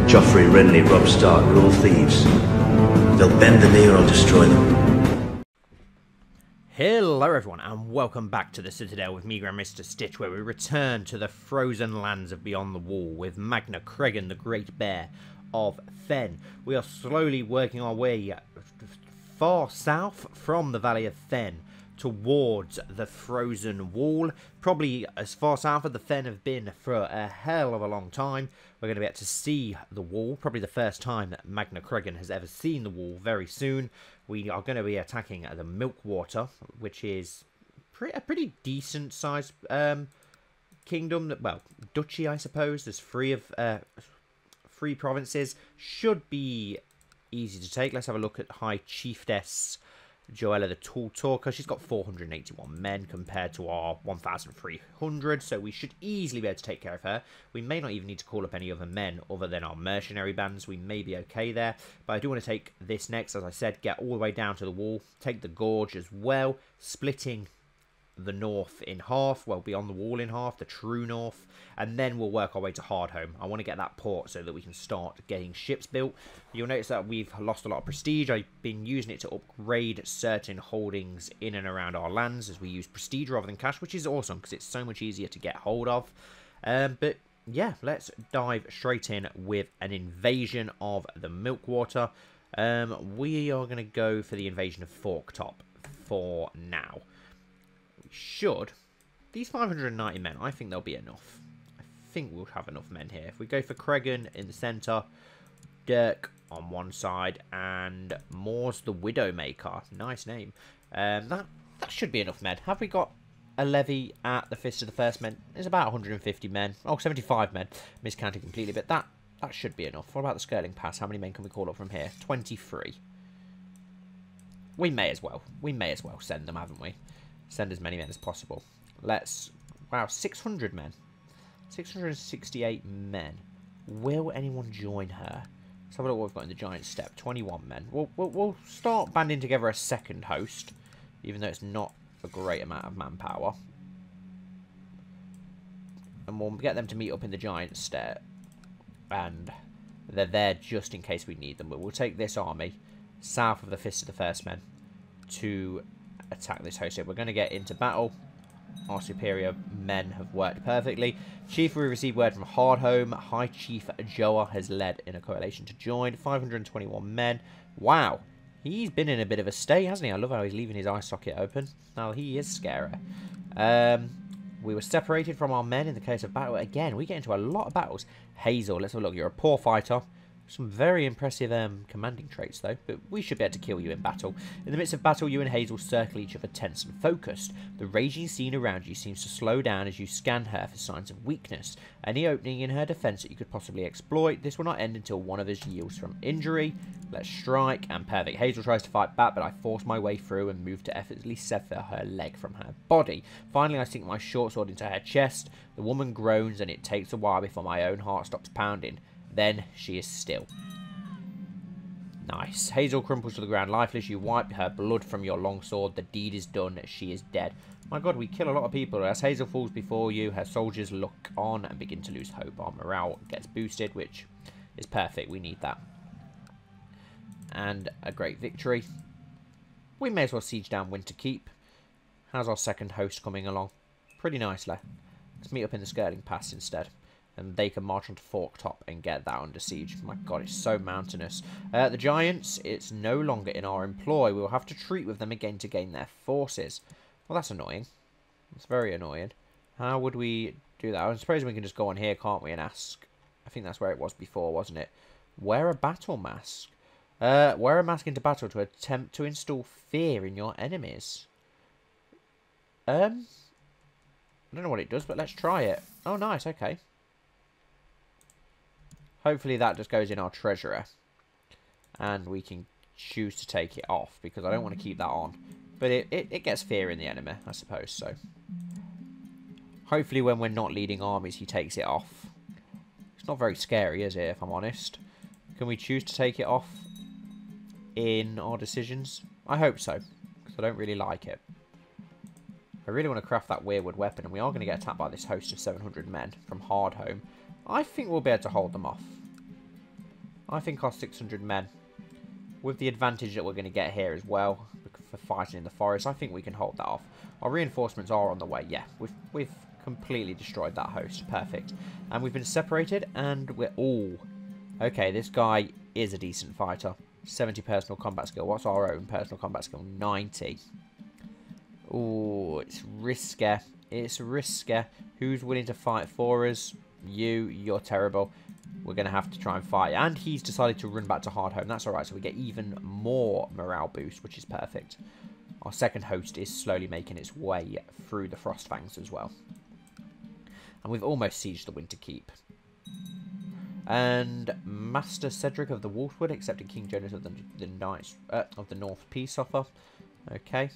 Joffrey, Renly, Robb Stark, we're all thieves. They'll bend the knee or I'll destroy them. Hello everyone and welcome back to the Citadel with me, Grand Maester Stitch, where we return to the frozen lands of Beyond the Wall with Magna Cregan, the Great Bear of Thenn. We are slowly working our way far south from the Valley of Thenn towards the frozen wall, probably as far south as the Thenn have been for a hell of a long time. We're going to be able to see the wall, probably the first time that Magna Cregan has ever seen the wall very soon. We are going to be attacking the Milkwater, which is a pretty decent sized kingdom, well, duchy I suppose. There's three provinces, should be easy to take. Let's have a look at High Chiefess Joella the Tall Talker. She's got 481 men compared to our 1,300, so we should easily be able to take care of her. We may not even need to call up any other men other than our mercenary bands. We may be okay there, but I do want to take this next, as I said, get all the way down to the wall, take the gorge as well, splitting the north in half, well, beyond the wall in half, the true north, and then we'll work our way to Hardhome. I want to get that port so that we can start getting ships built. You'll notice that we've lost a lot of prestige. I've been using it to upgrade certain holdings in and around our lands as we use prestige rather than cash, which is awesome because it's so much easier to get hold of. But yeah, let's dive straight in with an invasion of the Milkwater. We are going to go for the invasion of Forktop for now. Should these 590 men, I think they'll be enough. I think we'll have enough men here. If we go for Cregan in the centre, Dirk on one side, and Moore's the Widowmaker, nice name, that should be enough men. Have we got a levy at the Fist of the Firstmen? There's about 150 men, 75 men, miscounted completely, but that should be enough. What about the Skirling Pass? How many men can we call up from here? 23. We may as well send them, haven't we? Send as many men as possible. Wow, 600 men. 668 men. Will anyone join her? Let's have a look what we've got in the giant step. 21 men. We'll start banding together a second host, even though it's not a great amount of manpower. And we'll get them to meet up in the giant step. And they're there just in case we need them. But we'll take this army south of the Fist of the Firstmen to attack this host. So we're going to get into battle. Our superior men have worked perfectly. Chief, we received word from Hardhome. High Chief Joa has led in a coalition to join. 521 men. Wow. He's been in a bit of a stay, hasn't he? I love how he's leaving his eye socket open. Now, he is scary. We were separated from our men in the case of battle. Again, we get into a lot of battles. Hazel, let's have a look. You're a poor fighter. Some very impressive commanding traits, though, but we should be able to kill you in battle. In the midst of battle, you and Hazel circle each other tense and focused. The raging scene around you seems to slow down as you scan her for signs of weakness. Any opening in her defense that you could possibly exploit, this will not end until one of us yields from injury. Let's strike, and perfect. Hazel tries to fight back, but I force my way through and move to effortlessly sever her leg from her body. Finally, I sink my short sword into her chest. The woman groans, and it takes a while before my own heart stops pounding. Then she is still. Nice. Hazel crumples to the ground lifeless. You wipe her blood from your longsword. The deed is done. She is dead. My god, we kill a lot of people. As Hazel falls before you, her soldiers look on and begin to lose hope. Our morale gets boosted, which is perfect. We need that. And a great victory. We may as well siege down Winterkeep. How's our second host coming along? Pretty nicely. Let's meet up in the Skirling Pass instead. And they can march onto Forktop and get that under siege. My god, it's so mountainous. The Giants, it's no longer in our employ. We'll have to treat with them again to gain their forces. Well, that's annoying. That's very annoying. How would we do that? I suppose we can just go on here, can't we, and ask. I think that's where it was before, wasn't it? Wear a battle mask. Wear a mask into battle to attempt to install fear in your enemies. I don't know what it does, but let's try it. Oh, nice, okay. Hopefully that just goes in our treasurer. And we can choose to take it off. Because I don't want to keep that on. But it gets fear in the enemy, I suppose so. Hopefully when we're not leading armies, he takes it off. It's not very scary, is it, if I'm honest? Can we choose to take it off in our decisions? I hope so. Because I don't really like it. I really want to craft that weirwood weapon. And we are going to get attacked by this host of 700 men from Hardhome. I think we'll be able to hold them off. I think our 600 men, with the advantage that we're going to get here as well for fighting in the forest, I think we can hold that off. Our reinforcements are on the way. Yeah, we've completely destroyed that host. Perfect. And we've been separated, and we're all... Okay, this guy is a decent fighter. 70 personal combat skill. What's our own personal combat skill? 90. Oh, it's risky. It's risky. Who's willing to fight for us? You're terrible. We're going to have to try and fight. And he's decided to run back to Hardhome. That's alright, so we get even more morale boost, which is perfect. Our second host is slowly making its way through the Frostfangs as well. And we've almost sieged the Winter Keep. And Master Cedric of the Wolfwood accepted King Jonas of the Knights of the North peace offer. Okay,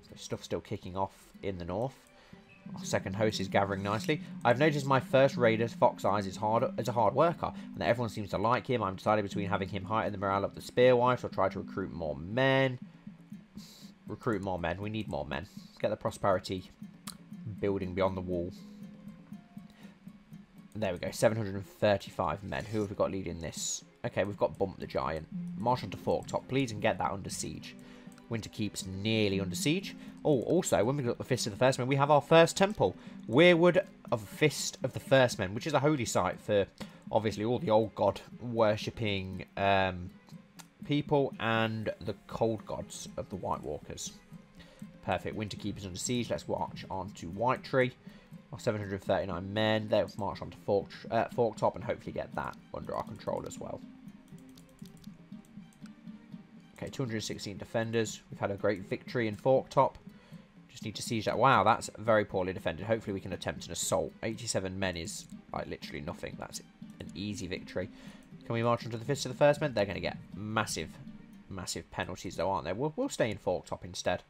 so stuff's still kicking off in the north. Our second host is gathering nicely. I've noticed my first raider, Fox Eyes, is a hard worker, and that everyone seems to like him. I'm decided between having him heighten the morale of the Spearwives or try to recruit more men. Recruit more men. We need more men. Get the prosperity building beyond the wall. There we go, 735 men. Who have we got leading this? Okay, we've got Bump the Giant. March on to Forktop, please, and get that under siege. Winter Keep's nearly under siege. Oh, also, when we got the Fist of the Firstmen, we have our first temple. Weirwood of Fist of the Firstmen, which is a holy site for, obviously, all the old god worshipping people and the cold gods of the White Walkers. Perfect. Winter Keep is under siege. Let's march on to White Tree. Our 739 men. They'll march on to Forktop and hopefully get that under our control as well. Okay, 216 defenders. We've had a great victory in Forktop. Just need to siege that. Wow, that's very poorly defended. Hopefully we can attempt an assault. 87 men is like literally nothing. That's an easy victory. Can we march onto the Fist of the Firstmen? They're going to get massive, massive penalties though, aren't they? We'll stay in Forktop instead.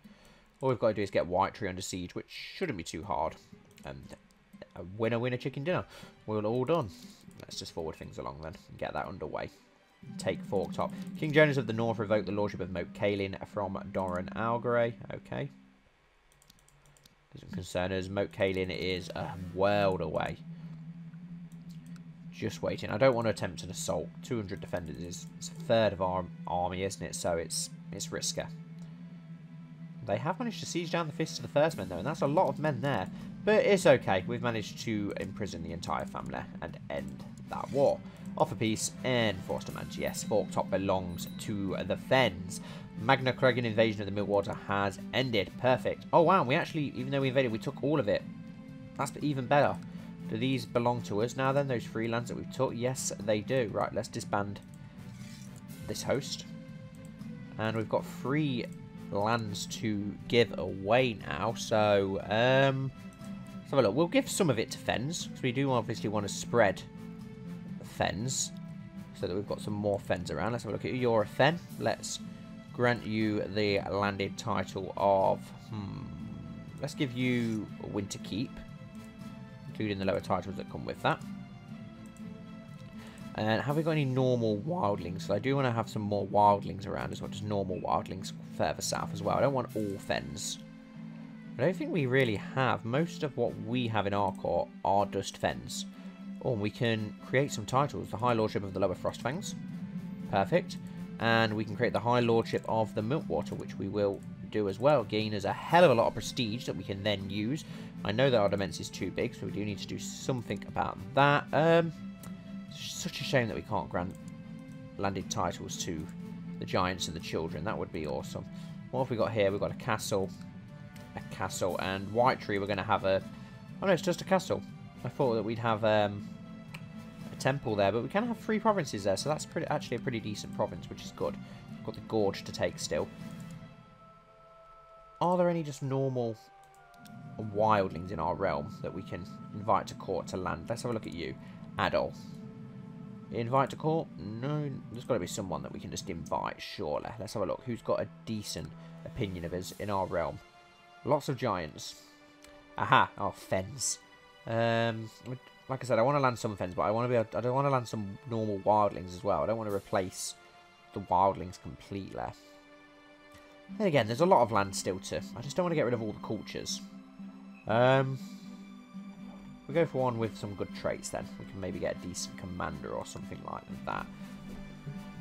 All we've got to do is get White Tree under siege, which shouldn't be too hard. And a winner, chicken dinner. We're all done. Let's just forward things along then and get that underway. Take Forktop. King Jonas of the North revoked the lordship of Moat Cailin from Doran Algaray. Okay. Doesn't concern us. Moat Cailin is a world away. Just waiting. I don't want to attempt an assault. 200 defenders is a third of our army, isn't it? So it's risky. They have managed to siege down the Fist of the Firstmen though, and that's a lot of men there. But it's okay. We've managed to imprison the entire family and end that war. Offer peace and forced demands. Yes, Forktop belongs to the Thenns. Magna Cregan invasion of the Milkwater has ended. Perfect. Oh wow, we actually, even though we invaded, we took all of it. That's even better. Do these belong to us now then, those free lands that we've took? Yes, they do. Right, let's disband this host. And we've got free lands to give away now. So, let's have a look. We'll give some of it to Fens, because we do obviously want to spread Fens, so that we've got some more Fens around. Let's have a look at you. You're a Thenn. Let's grant you the landed title of... let's give you Winter Keep, including the lower titles that come with that. And have we got any normal wildlings? So I do want to have some more wildlings around as well, just normal wildlings further south as well. I don't want all Fens. I don't think we really have. Most of what we have in our court are just Fens. Oh, we can create some titles. The High Lordship of the Lower Frostfangs. Perfect. And we can create the High Lordship of the Milkwater, which we will do as well. Gain us a hell of a lot of prestige that we can then use. I know that our defense is too big, so we do need to do something about that. It's such a shame that we can't grant landed titles to the giants and the children. That would be awesome. What have we got here? We've got a castle, and White Tree. We're going to have a... Oh no, it's just a castle. I thought that we'd have a temple there, but we can have 3 provinces there, so that's actually a pretty decent province, which is good. We've got the Gorge to take still. Are there any just normal wildlings in our realm that we can invite to court to land? Let's have a look at you. Adol. Invite to court? No, there's got to be someone that we can just invite, surely. Let's have a look. Who's got a decent opinion of us in our realm? Lots of giants. Aha! Oh, Fens. Like I said, I want to land some Fens, but I don't want to land some normal wildlings as well. I don't want to replace the wildlings completely. Then again, there's a lot of land still to... I just don't want to get rid of all the cultures. We'll go for one with some good traits then. We can maybe get a decent commander or something like that.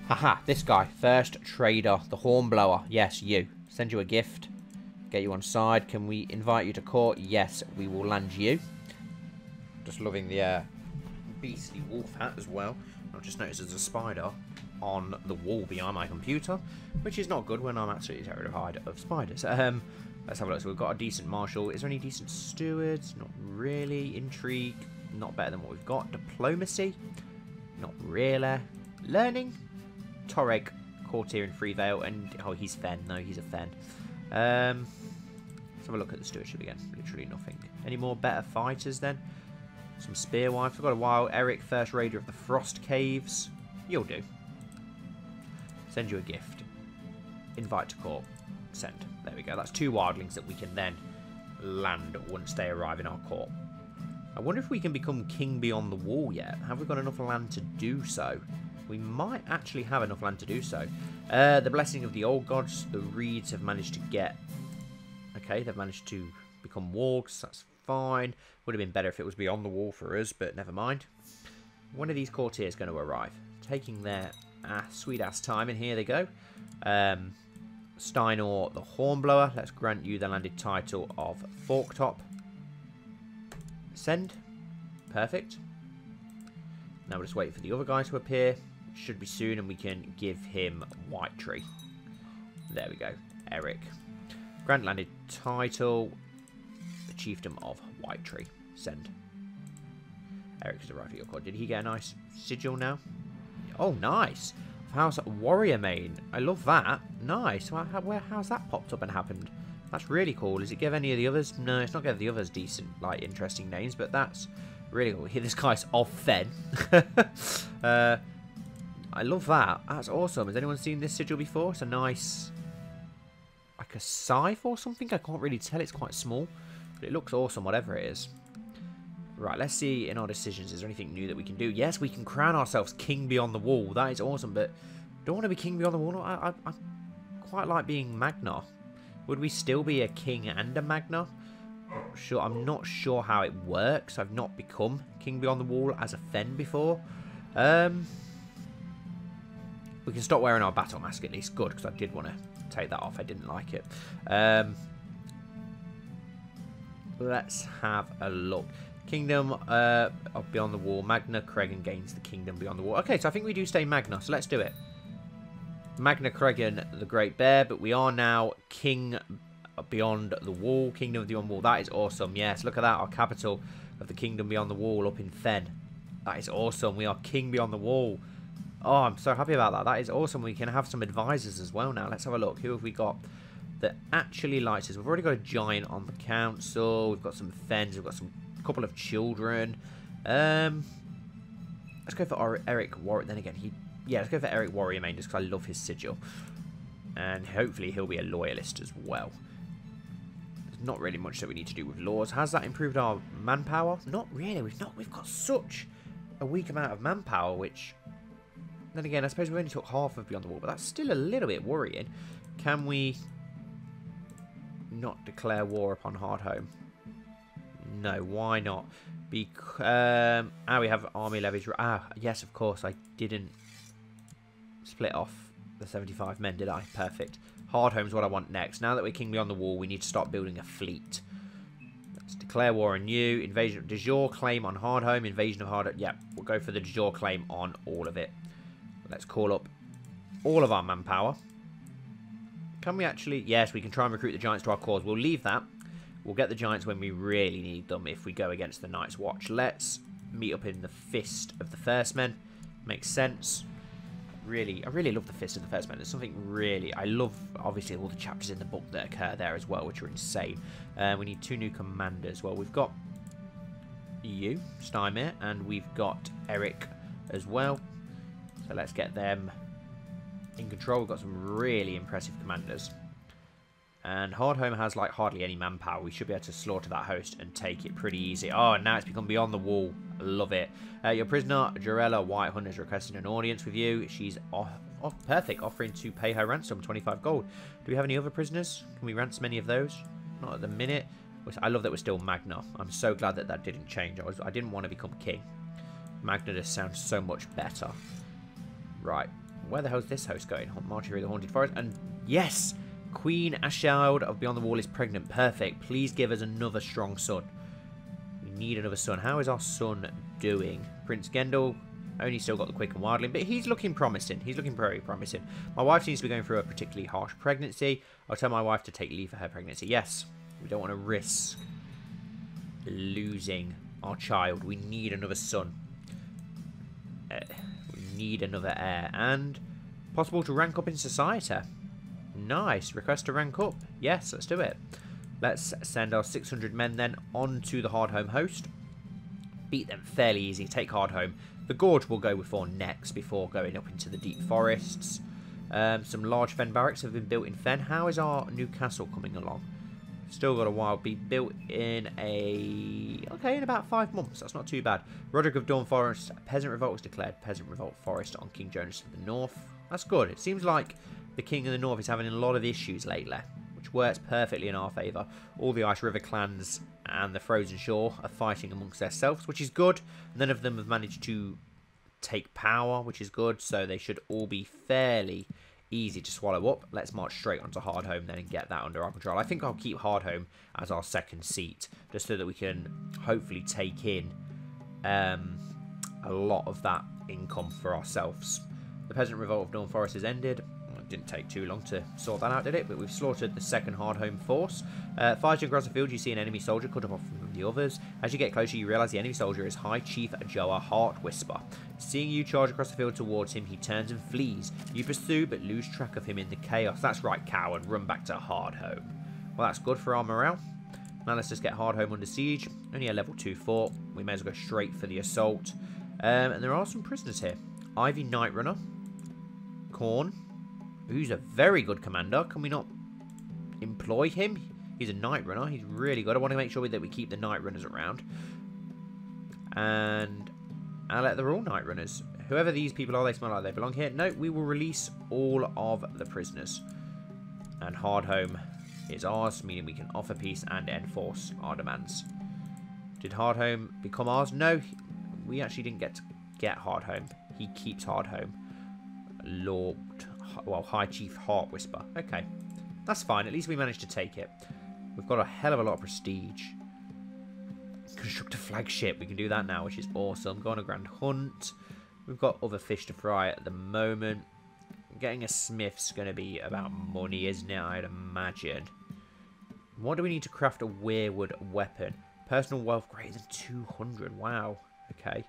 Haha, this guy. First trader, the Hornblower. Yes, you. Send you a gift. Get you on side. Can we invite you to court? Yes, we will land you. Just loving the beastly wolf hat as well. I've just noticed there's a spider on the wall behind my computer, which is not good when I'm absolutely terrified of spiders. Let's have a look. So we've got a decent marshal. Is there any decent stewards? Not really. Intrigue, not better than what we've got. Diplomacy, not really. Learning, Toreg, courtier in Freevale, and oh, he's Thenn. No, he's a Thenn. Let's have a look at the stewardship again. Literally nothing. Any more better fighters then? Some spear wives. We've got a while. Eric, first raider of the Frost Caves. You'll do. Send you a gift. Invite to court. Send. There we go. That's 2 wildlings that we can then land once they arrive in our court. I wonder if we can become king beyond the wall yet. Have we got enough land to do so? We might actually have enough land to do so. The blessing of the old gods. The reeds have managed to get... Okay, they've managed to become wargs. That's fine. Would have been better if it was beyond the wall for us, but never mind. One of these courtiers going to arrive. Taking their sweet-ass time, and here they go. Steinor the Hornblower. Let's grant you the landed title of Forktop. Send. Perfect. Now we'll just wait for the other guy to appear. Should be soon, and we can give him White Tree. There we go. Eric. Grant landed title. The Chiefdom of White Tree. Send. Eric has arrived at your court. Did he get a nice sigil now? Oh, nice. How's Warrior Main? I love that. Nice. How's that popped up and happened? That's really cool. Does it give any of the others? No, it's not giving the others decent, like, interesting names, but that's really cool. Here, this guy's of Thenn. I love that. That's awesome. Has anyone seen this sigil before? It's a nice, like a scythe or something. I can't really tell. It's quite small, but it looks awesome, whatever it is. Right, let's see in our decisions. Is there anything new that we can do? Yes, we can crown ourselves King Beyond the Wall. That is awesome, but don't want to be King Beyond the Wall. I quite like being Magna. Would we still be a King and a Magna? Sure, I'm not sure how it works. I've not become King Beyond the Wall as a Thenn before. We can stop wearing our battle mask at least. Good, because I did want to take that off. I didn't like it. Let's have a look. Kingdom of Beyond the Wall. Magna Cregan gains the Kingdom Beyond the Wall. Okay, so I think we do stay Magna, so let's do it. Magna Cregan, the Great Bear, but we are now King Beyond the Wall. Kingdom of the Beyond the Wall. That is awesome. Yes, look at that. Our capital of the Kingdom Beyond the Wall up in Thenn. That is awesome. We are King Beyond the Wall. Oh, I'm so happy about that. That is awesome. We can have some advisors as well now. Let's have a look. Who have we got that actually likes us? We've already got a giant on the council. We've got some Thenns. We've got some couple of children. Let's go for Eric Warrior. Then again, let's go for Eric Warrior Main just because I love his sigil. And hopefully he'll be a loyalist as well. There's not really much that we need to do with laws. Has that improved our manpower? Not really. We've got such a weak amount of manpower, which then again, I suppose we only took half of Beyond the Wall, but that's still a little bit worrying. Can we not declare war upon Hardhome? No, why not? Because we have army levies. Yes, of course. I didn't split off the 75 men, did I? Perfect. Hardhome's what I want next. Now that we're King Beyond the Wall, we need to start building a fleet. Let's declare war on you. Invasion de jure claim on Hardhome. Invasion of Hardhome. Yeah, we'll go for the de jure claim on all of it. Let's call up all of our manpower. Can we actually... Yes, we can try and recruit the giants to our cause. We'll leave that. We'll get the giants when we really need them if we go against the Night's Watch. Let's meet up in the Fist of the Firstmen. Makes sense. I really love the Fist of the Firstmen. There's something really... I love, obviously, all the chapters in the book that occur there as well, which are insane. We need 2 new commanders. Well, we've got you, Steinmeier, and we've got Eric as well. So let's get them in control. We've got some really impressive commanders. And Hardhome has like hardly any manpower. We should be able to slaughter that host and take it pretty easy. Oh, and now it's become Beyond the Wall. Love it. Your prisoner, Jarella Whitehunt, has requested an audience with you. She's perfect, offering to pay her ransom, 25 gold. Do we have any other prisoners? Can we ransom any of those? Not at the minute. I love that we're still Magna. I'm so glad that that didn't change. I didn't want to become king. Magna just sounds so much better. Right. Where the hell's this host going? Marching through the haunted forest. And yes! Queen Ashild of Beyond the Wall is pregnant. Perfect. Please give us another strong son. We need another son. How is our son doing? Prince Gendel only still got the quick and wildling, but he's looking promising. He's looking very promising. My wife seems to be going through a particularly harsh pregnancy. I'll tell my wife to take leave for her pregnancy. Yes, we don't want to risk losing our child. We need another son. We need another heir. And possible to rank up in society. Nice. Request to rank up. Yes, let's do it. Let's send our 600 men then onto the Hardhome host. Beat them fairly easy. Take Hardhome. The Gorge will go before next, before going up into the deep forests. Some large Thenn barracks have been built in Thenn. How is our new castle coming along? Still got a while. Be built in in about 5 months. That's not too bad. Roderick of Dawn Forest. Peasant revolt was declared. Peasant revolt forest on King Jonas of the North. That's good. It seems like the King of the North is having a lot of issues lately, which works perfectly in our favour. All the Ice River clans and the Frozen Shore are fighting amongst themselves, which is good. None of them have managed to take power, which is good, so they should all be fairly easy to swallow up. Let's march straight onto Hardhome then and get that under our control. I think I'll keep Hardhome as our second seat, just so that we can hopefully take in a lot of that income for ourselves. The Peasant Revolt of Dawn Forest has ended. Didn't take too long to sort that out, did it? But we've slaughtered the second Hardhome force. Fighting across the field, you see an enemy soldier cut off from the others. As you get closer, you realise the enemy soldier is High Chief Joa Heart Whisper. Seeing you charge across the field towards him, he turns and flees. You pursue, but lose track of him in the chaos. That's right, coward. Run back to Hardhome. Well, that's good for our morale. Now let's just get Hardhome under siege. Only a level 2 fort. We may as well go straight for the assault. And there are some prisoners here. Ivy Night Runner. Korn, who's a very good commander. Can we not employ him? He's a Night Runner. He's really good. I want to make sure that we keep the Night Runners around. And they're all Night Runners. Whoever these people are, they smell like they belong here. No, we will release all of the prisoners. And Hardhome is ours, meaning we can offer peace and enforce our demands. Did Hardhome become ours? No, we actually didn't get Hardhome. He keeps Hardhome. High Chief Heart Whisper. Okay, that's fine. At least we managed to take it. We've got a hell of a lot of prestige. Construct a flagship. We can do that now, which is awesome. Go on a grand hunt. We've got other fish to fry at the moment. Getting a smith's going to be about money, isn't it? I'd imagine. What do we need to craft a weirwood weapon? Personal wealth greater than 200. Wow. Okay.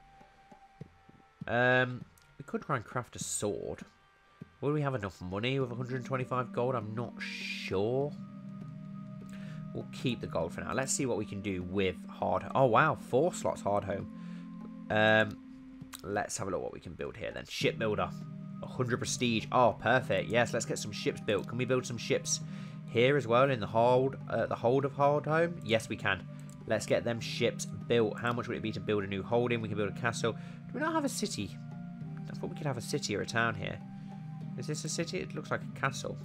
We could try and craft a sword. Will we have enough money with 125 gold? I'm not sure. We'll keep the gold for now. Let's see what we can do with Hardhome. Oh, wow. 4 slots Hardhome. Let's have a look what we can build here then. Shipbuilder. 100 prestige. Oh, perfect. Yes, let's get some ships built. Can we build some ships here as well in the hold of Hardhome? Yes, we can. Let's get them ships built. How much would it be to build a new holding? We can build a castle. Do we not have a city? I thought we could have a city or a town here. Is this a city? It looks like a castle.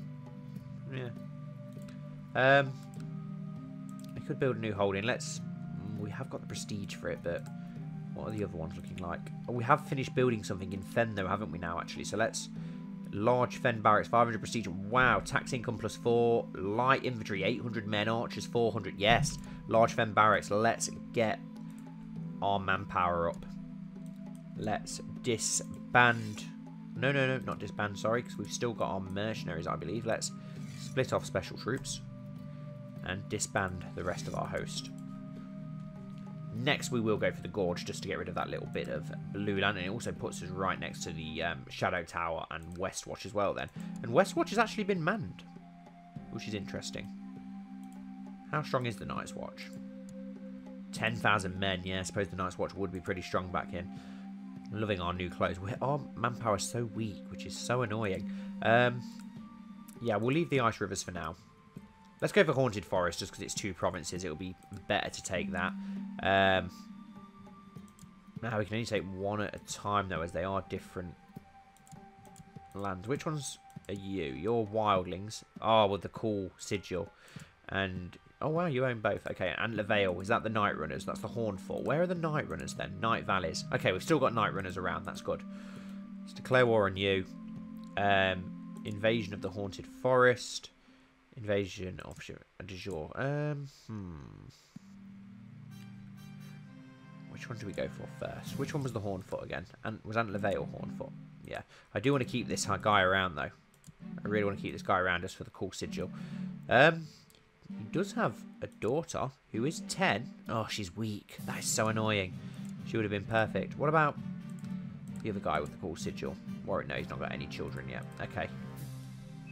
Yeah. We could build a new holding. We have got the prestige for it, but what are the other ones looking like? Oh, we have finished building something in Thenn though, haven't we now, actually? So let's... Large Thenn barracks, 500 prestige. Wow, tax income plus 4. Light infantry, 800 men. Archers, 400. Yes, large Thenn barracks. Let's get our manpower up. Let's disband... No, not disband, sorry, because we've still got our mercenaries, I believe. Let's split off special troops and disband the rest of our host. Next, we will go for the Gorge just to get rid of that little bit of blue land, and it also puts us right next to the Shadow Tower and Westwatch as well then. And Westwatch has actually been manned, which is interesting. How strong is the Night's Watch? 10,000 men. Yeah, I suppose the Night's Watch would be pretty strong back in. Loving our new clothes. Our manpower is so weak, which is so annoying. Yeah, we'll leave the Ice Rivers for now. Let's go for Haunted Forest, just because it's 2 provinces. It'll be better to take that. Now, we can only take 1 at a time, though, as they are different lands. Which ones are you? You're Wildlings. Oh, with the cool sigil. And... Oh, wow, you own both. Okay, and Vale. Is that the Night Runners? That's the Horn Fort. Where are the Night Runners, then? Night Valleys. Okay, we've still got Night Runners around. That's good. Let's declare war on you. Invasion of the Haunted Forest. Invasion of de jour. Which one do we go for first? Which one was the Hornfoot again? And was Antler Vale Hornfoot? Yeah. I do want to keep this guy around, though. I really want to keep this guy around just for the cool sigil. He does have a daughter who is 10. Oh, she's weak. That is so annoying. She would have been perfect. What about the other guy with the cool sigil? Warwick, no, he's not got any children yet. Okay.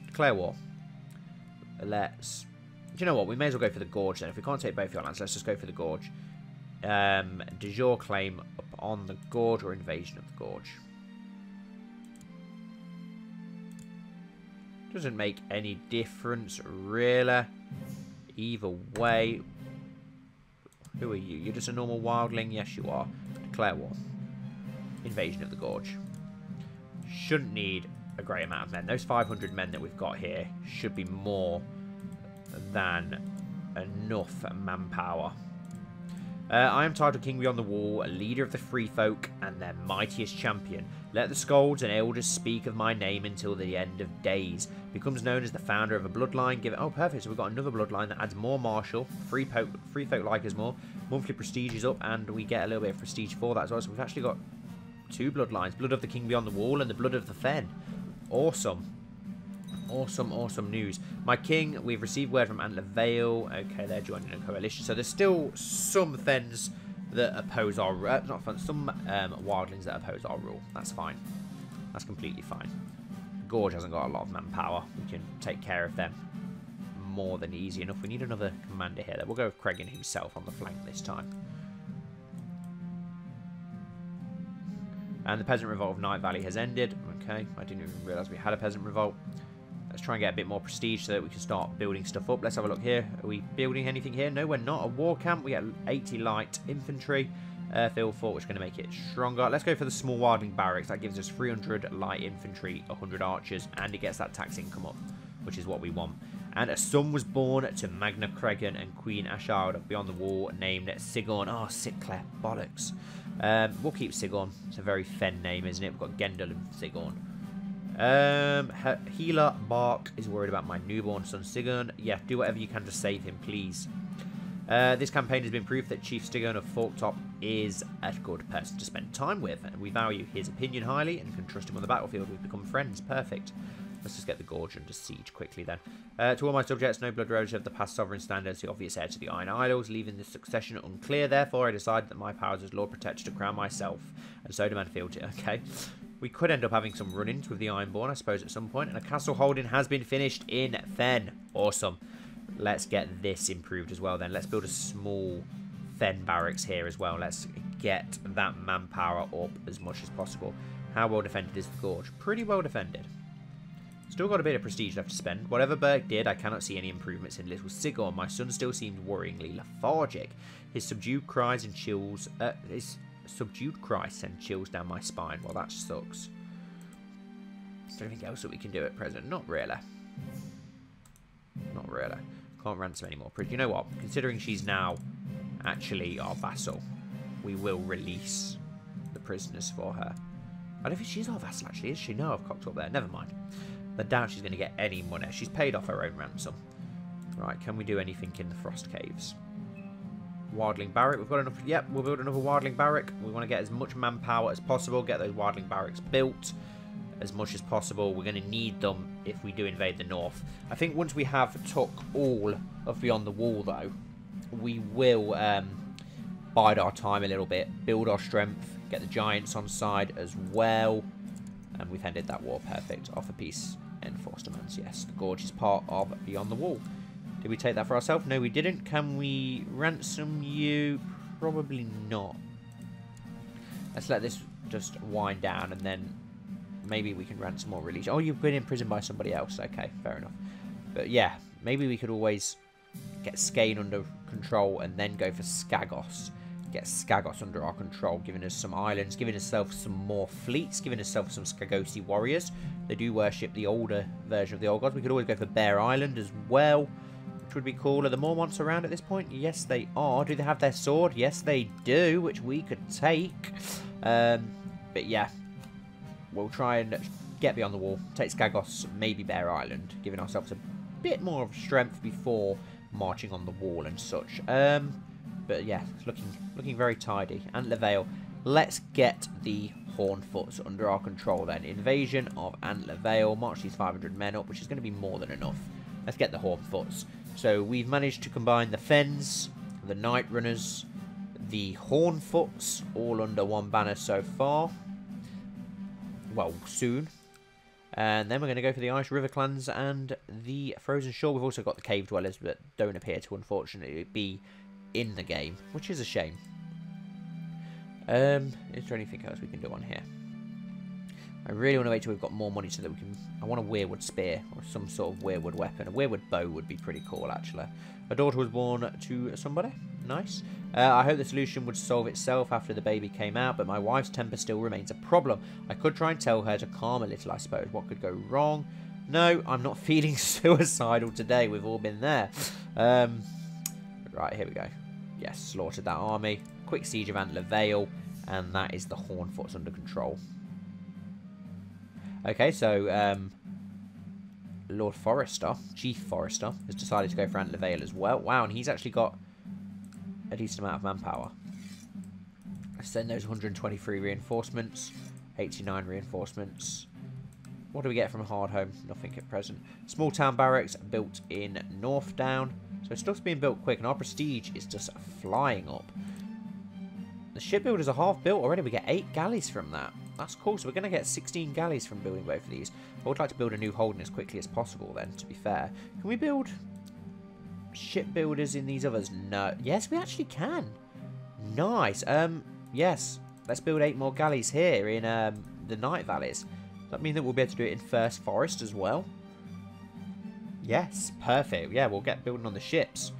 Declare war. Let's... Do you know what? We may as well go for the Gorge then. If we can't take both your lands, let's just go for the Gorge. De jure claim up on the Gorge or invasion of the Gorge. Doesn't make any difference, really. Either way. Who are you? You're just a normal wildling? Yes, you are. Declare war. Invasion of the Gorge. Shouldn't need a great amount of men. Those 500 men that we've got here should be more than enough manpower. I am titled King Beyond the Wall, a leader of the free folk and their mightiest champion. Let the scolds and elders speak of my name until the end of days. Becomes known as the founder of a bloodline. Oh, perfect. So we've got another bloodline that adds more martial. Free folk like us more. Monthly prestige is up, and we get a little bit of prestige for that as well. So we've actually got 2 bloodlines. Blood of the King Beyond the Wall and the Blood of the Thenn. Awesome. Awesome news. My king, we've received word from Antler Vale. Okay, they're joining a coalition. So there's still some Thenns that oppose our... some wildlings that oppose our rule. That's fine. That's completely fine. Gorge hasn't got a lot of manpower. We can take care of them more than easy enough. We need another commander here. We'll go with Cregan himself on the flank this time. And the Peasant Revolt of Night Valley has ended. Okay, I didn't even realise we had a Peasant Revolt. Let's try and get a bit more prestige so that we can start building stuff up. Let's have a look here. Are we building anything here? No, we're not. A war camp. We get 80 light infantry. Field fort, which is going to make it stronger. Let's go for the small wildling barracks. That gives us 300 light infantry, 100 archers, and it gets that tax income up, which is what we want. And a son was born to Magna Cregan and Queen Ashard Beyond the Wall, named Sigurn. Oh, Sitclef. Bollocks. We'll keep Sigurn. It's a very Thenn name, isn't it? We've got Gendel and Sigurn. Healer Bark is worried about my newborn son Sigurn. Yeah, do whatever you can to save him, please. This campaign has been proof that Chief Sigurn of Forktop is a good person to spend time with, and we value his opinion highly and can trust him on the battlefield. We've become friends. Perfect. Let's just get the Gorge under siege quickly then. To all my subjects, no blood relative of the past sovereign standards, the obvious heir to the Iron Isles, leaving the succession unclear. Therefore, I decided that my powers as Lord Protector to crown myself, and so demand fealty. Okay. We could end up having some run-ins with the Ironborn, I suppose, at some point. And a castle holding has been finished in Thenn. Awesome. Let's get this improved as well then. Let's build a small Thenn barracks here as well. Let's get that manpower up as much as possible. How well defended is the Gorge? Pretty well defended. Still got a bit of prestige left to spend. Whatever Berg did, I cannot see any improvements in little Sigurd. My son still seems worryingly lethargic. His subdued cries and chills... subdued cry send chills down my spine. Well, that sucks. Is there anything else that we can do at present? Not really. Not really. Can't ransom anymore. You know what? Considering she's now actually our vassal, we will release the prisoners for her. I don't think she's our vassal, actually, is she? No, I've cocked up there. Never mind. I doubt she's going to get any money. She's paid off her own ransom. Right, can we do anything in the Frost Caves? Wildling barrack. We've got enough. Yep, we'll build another wildling barrack. We want to get as much manpower as possible. Get those wildling barracks built as much as possible. We're going to need them if we do invade the north. I think once we have took all of Beyond the Wall, though, we will bide our time a little bit, build our strength, get the giants on side as well, and we've ended that war. Perfect. Offer peace, enforced demands. Yes, the Gorge is part of Beyond the Wall. Did we take that for ourselves? No, we didn't. Can we ransom you? Probably not. Let's let this just wind down, and then maybe we can ransom or release. Oh, you've been imprisoned by somebody else. Okay, fair enough. But yeah, maybe we could always get Skane under control and then go for Skagos. Get Skagos under our control, giving us some islands, giving ourselves some more fleets, giving ourselves some Skagosi warriors. They do worship the older version of the old gods. We could always go for Bear Island as well, which would be cool. Are the Mormonts around at this point? Yes, they are. Do they have their sword? Yes, they do, which we could take. But yeah, we'll try and get beyond the wall, take Skagos, maybe Bear Island, giving ourselves a bit more of strength before marching on the wall and such. But yeah, it's looking very tidy. Antler Vale. Let's get the Hornfoots under our control then. Invasion of Antler Vale. March these 500 men up, which is going to be more than enough. Let's get the Hornfoots. So we've managed to combine the Thenns, the Night Runners, the Hornfoots, all under one banner so far. Well, soon. And then we're going to go for the Ice River clans and the Frozen Shore. We've also got the Cave Dwellers, but don't appear to, unfortunately, be in the game, which is a shame. Is there anything else we can do on here? I really want to wait till we've got more money so that we can... I want a Weirwood Spear or some sort of Weirwood weapon. A Weirwood Bow would be pretty cool, actually. A daughter was born to somebody. Nice. I hope the solution would solve itself after the baby came out, but my wife's temper still remains a problem. I could try and tell her to calm a little, I suppose. What could go wrong? No, I'm not feeling suicidal today. We've all been there. Right, here we go. Yes, slaughtered that army. Quick siege of Antler Vale, and that is the Hornfoots under control. Okay, so Lord Forester, Chief Forester, has decided to go for Antler Vale as well. Wow, and he's actually got a decent amount of manpower. Let's send those 123 reinforcements, 89 reinforcements. What do we get from Hardhome? Nothing at present. Small town barracks built in Northdown. So stuff's being built quick, and our prestige is just flying up. The shipbuilders are half built already. We get 8 galleys from that. That's cool. So we're going to get 16 galleys from building both of these. I would like to build a new holding as quickly as possible then, to be fair. Can we build shipbuilders in these others? No. Yes, we actually can. Nice. Yes. Let's build 8 more galleys here in the Night Valleys. Does that mean that we'll be able to do it in First Forest as well? Yes. Perfect. Yeah, we'll get building on the ships.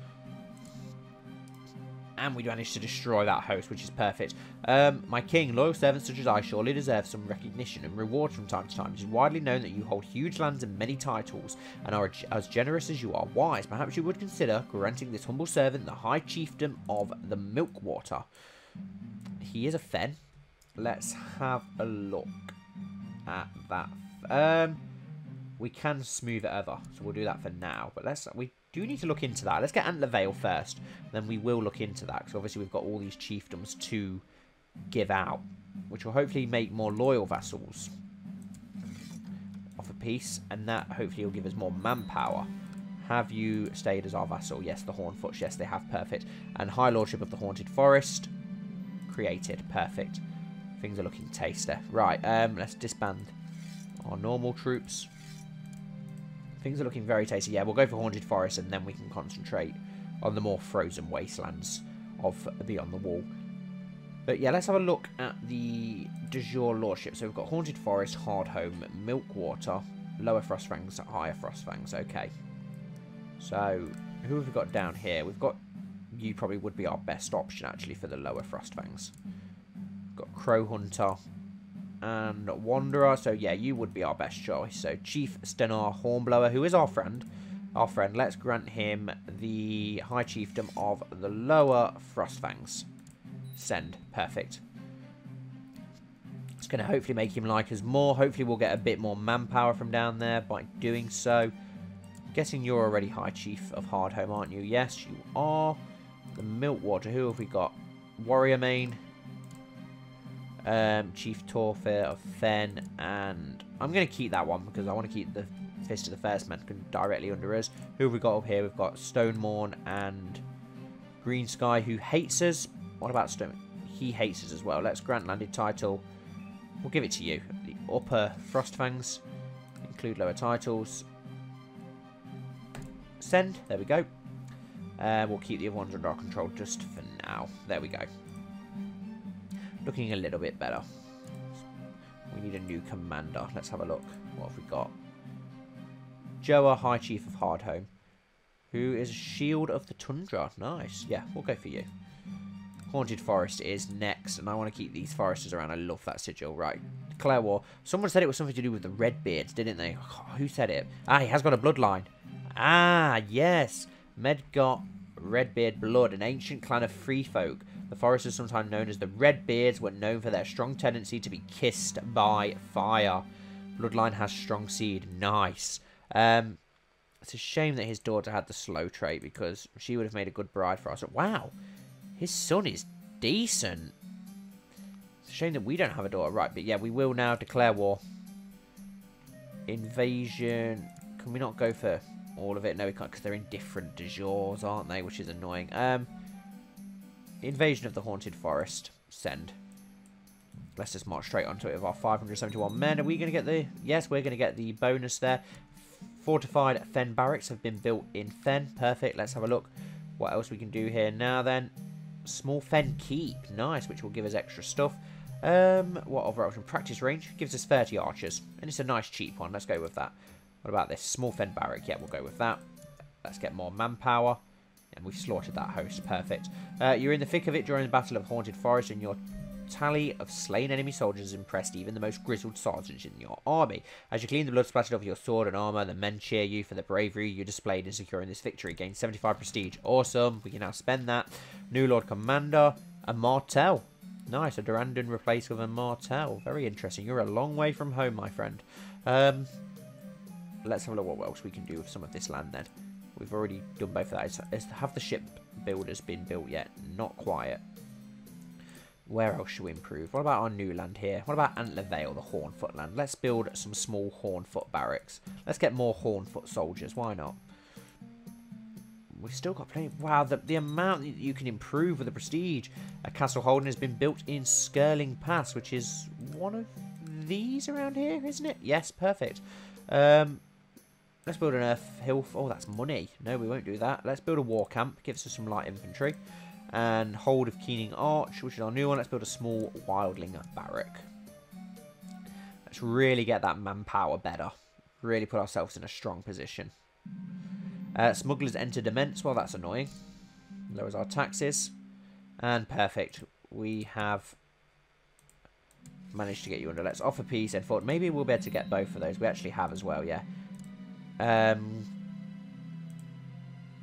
And we managed to destroy that host, which is perfect. My king, loyal servants such as I surely deserve some recognition and reward from time to time. It is widely known that you hold huge lands and many titles, and are as generous as you are wise. Perhaps you would consider granting this humble servant the high chiefdom of the Milkwater. He is a Thenn. Let's have a look at that. We can smooth it over, so we'll do that for now. But we do need to look into that. Let's get Antler Vale first, then we will look into that, because obviously we've got all these chiefdoms to give out, which will hopefully make more loyal vassals off a piece, and that hopefully will give us more manpower. Have you stayed as our vassal? Yes, the Hornfoots. Yes, they have. Perfect. And High Lordship of the Haunted Forest created. Perfect. Things are looking tasty. Right, let's disband our normal troops. Things are looking very tasty. Yeah, we'll go for Haunted Forest, and then we can concentrate on the more frozen wastelands of Beyond the Wall. But yeah, let's have a look at the de jure lordship. So we've got Haunted Forest, Hardhome, Milkwater, Lower Frostfangs, Higher Frostfangs. Okay. So, who have we got down here? We've got... You probably would be our best option, actually, for the Lower Frostfangs. We've got Crow Hunter and Wanderer. So, yeah, you would be our best choice. So, Chief Stenar Hornblower, who is our friend. Let's grant him the High Chiefdom of the Lower Frostfangs. Send. Perfect. It's going to hopefully make him like us more. Hopefully we'll get a bit more manpower from down there by doing so. I'm guessing you're already High Chief of Hardhome, aren't you? Yes, you are. The Milkwater. Who have we got? Warrior Main. Chief Torfair of Thenn. And I'm going to keep that one because I want to keep the Fist of the Firstmen directly under us. Who have we got up here? We've got Stonemorn and Green Sky, who hates us. What about Stone? He hates us as well. Let's grant landed title. We'll give it to you. The Upper Frostfangs. Include lower titles. Send. There we go. We'll keep the other ones under our control just for now. There we go. Looking a little bit better. We need a new commander. Let's have a look. What have we got? Joa, High Chief of Hardhome. Who is Shield of the Tundra. Nice. Yeah, we'll go for you. Haunted Forest is next, and I want to keep these foresters around. I love that sigil. Right. Declare war. Someone said it was something to do with the Redbeards, didn't they? Oh, who said it? Ah, he has got a bloodline. Ah, yes. Medgot Redbeard blood, an ancient clan of free folk. The foresters, sometimes known as the Redbeards, were known for their strong tendency to be kissed by fire. Bloodline has strong seed. Nice. It's a shame that his daughter had the slow trait, because she would have made a good bride for us. Wow. His son is decent. It's a shame that we don't have a daughter. Right, but yeah, we will now declare war. Invasion. Can we not go for all of it? No, we can't, because they're in different de jures, aren't they? Which is annoying. Invasion of the Haunted Forest. Send. Let's just march straight onto it with our 571 men. Are we going to get the... Yes, we're going to get the bonus there. Fortified Thenn barracks have been built in Thenn. Perfect. Let's have a look what else we can do here now then. Small Thenn keep. Nice, which will give us extra stuff. What other option? Practice range gives us 30 archers. And it's a nice cheap one. Let's go with that. What about this? Small Thenn barrack. Yeah, we'll go with that. Let's get more manpower. And we've slaughtered that host. Perfect. You're in the thick of it during the Battle of Haunted Forest, and your tally of slain enemy soldiers impressed even the most grizzled sergeants in your army. As you clean the blood splattered off your sword and armour, the men cheer you for the bravery you displayed in securing this victory. Gain 75 prestige. Awesome. We can now spend that. New Lord Commander. A Martel. Nice. A Durandon replaced with a Martel. Very interesting. You're a long way from home, my friend. Let's have a look what else we can do with some of this land then. We've already done both of that. Have the ship builders been built yet? Not quite. Where else should we improve? What about our new land here? What about Antler Vale, the Hornfoot land? Let's build some small Hornfoot barracks. Let's get more Hornfoot soldiers. Why not? We've still got plenty. Wow, the amount that you can improve with the prestige. A Castle Holden has been built in Skirling Pass, which is one of these around here, isn't it? Yes, perfect. Let's build an Earth Hill. Oh, that's money. No, we won't do that. Let's build a war camp. Gives us some light infantry. And Hold of Keening Arch, which is our new one. Let's build a small Wildling barrack. Let's really get that manpower better. Really put ourselves in a strong position. Smugglers enter Dements. Well, that's annoying. Lowers our taxes. And perfect. We have managed to get you under. Let's offer peace and forward. Maybe we'll be able to get both of those. We actually have as well, yeah.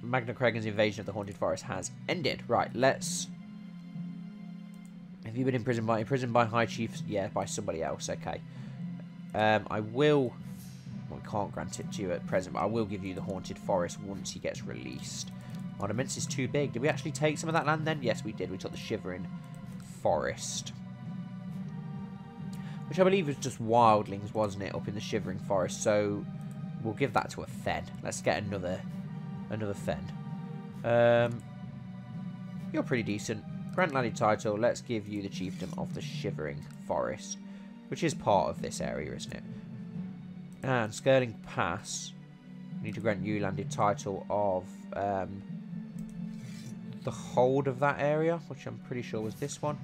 Magna Cregan's invasion of the Haunted Forest has ended. Right, let's... Have you been imprisoned by High Chiefs? Yeah, by somebody else. Okay. I will... Well, I can't grant it to you at present, but I will give you the Haunted Forest once he gets released. Our immense is too big. Did we actually take some of that land then? Yes, we did. We took the Shivering Forest. Which I believe was just wildlings, wasn't it? Up in the Shivering Forest. So, we'll give that to a Thenn. Let's get another Thenn. You're pretty decent. Grant landed title. Let's give you the chiefdom of the Shivering Forest, which is part of this area, isn't it? And Skirling Pass. We need to grant you landed title of the hold of that area, which I'm pretty sure was this one.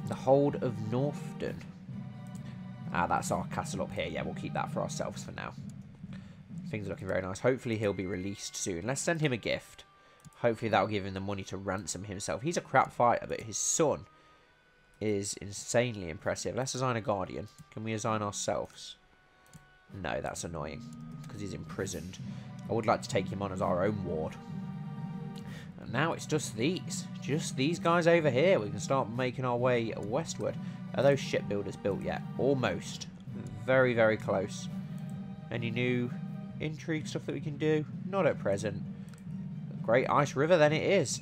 The hold of Northden. Ah, that's our castle up here. Yeah, we'll keep that for ourselves for now. Things are looking very nice. Hopefully he'll be released soon. Let's send him a gift. Hopefully that'll give him the money to ransom himself. He's a crap fighter, but his son is insanely impressive. Let's assign a guardian. Can we assign ourselves? No, that's annoying, because he's imprisoned. I would like to take him on as our own ward. And now it's just these guys over here. We can start making our way westward. Are those shipbuilders built yet? Almost. Very, very close. Any new intrigue stuff that we can do? Not at present. Great Ice River, then it is.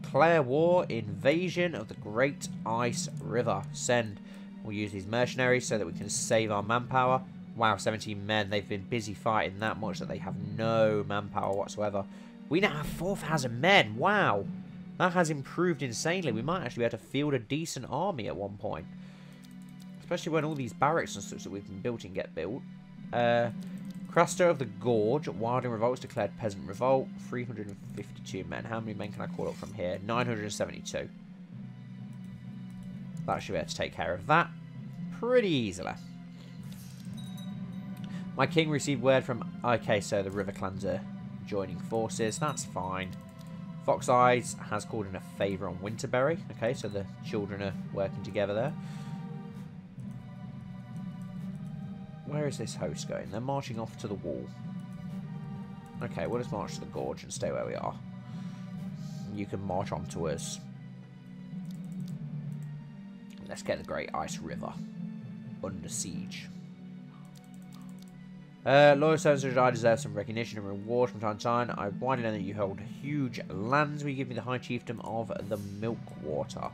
Declare war, invasion of the Great Ice River. Send. We'll use these mercenaries so that we can save our manpower. Wow, 17 men. They've been busy fighting that much that they have no manpower whatsoever. We now have 4,000 men. Wow. That has improved insanely. We might actually be able to field a decent army at one point. Especially when all these barracks and such that we've been building get built. Craster of the Gorge. Wilding Revolts declared Peasant Revolt. 352 men. How many men can I call up from here? 972. That should be able to take care of that pretty easily. My king received word from... Okay, so the River Clans are joining forces. That's fine. Fox Eyes has called in a favour on Winterberry. Okay, so the children are working together there. Where is this host going? They're marching off to the wall. Okay, we'll just march to the gorge and stay where we are. You can march on to us. Let's get the Great Ice River. under siege. Loyal services, I deserve some recognition and reward from time to time. I widely know that you hold huge lands. Will you give me the High Chiefdom of the Milkwater?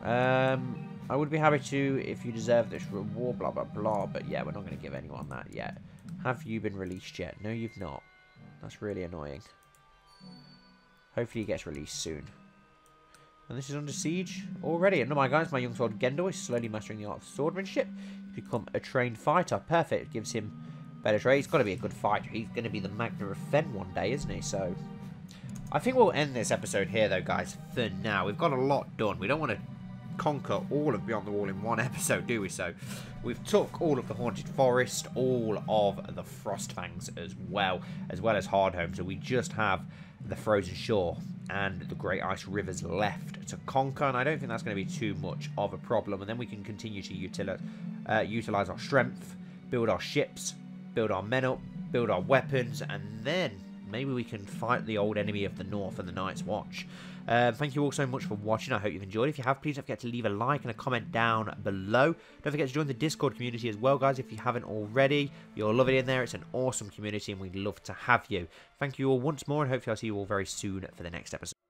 I would be happy to if you deserve this reward, blah, blah, blah. But yeah, we're not going to give anyone that yet. Have you been released yet? No, you've not. That's really annoying. Hopefully he gets released soon. And this is under siege already. And no, my guys, my young sword Gendor is slowly mastering the art of swordmanship. He's become a trained fighter. Perfect. It gives him better trade. He's got to be a good fighter. He's going to be the Magna of Thenn one day, isn't he? So I think we'll end this episode here, though, guys, for now. We've got a lot done. We don't want to conquer all of Beyond the Wall in one episode, do we? So we've took all of the Haunted Forest, all of the Frostfangs as well as Hardhome. So we just have the Frozen Shore and the Great Ice Rivers left to conquer, and I don't think that's going to be too much of a problem. And then we can continue to utilize our strength, build our ships, build our men up, build our weapons, and then maybe we can fight the old enemy of the North and the Night's Watch. Thank you all so much for watching. I hope you've enjoyed. If you have, please don't forget to leave a like and a comment down below. Don't forget to join the Discord community as well, guys, if you haven't already. You'll love it in there. It's an awesome community, and we'd love to have you. Thank you all once more, and hopefully I'll see you all very soon for the next episode.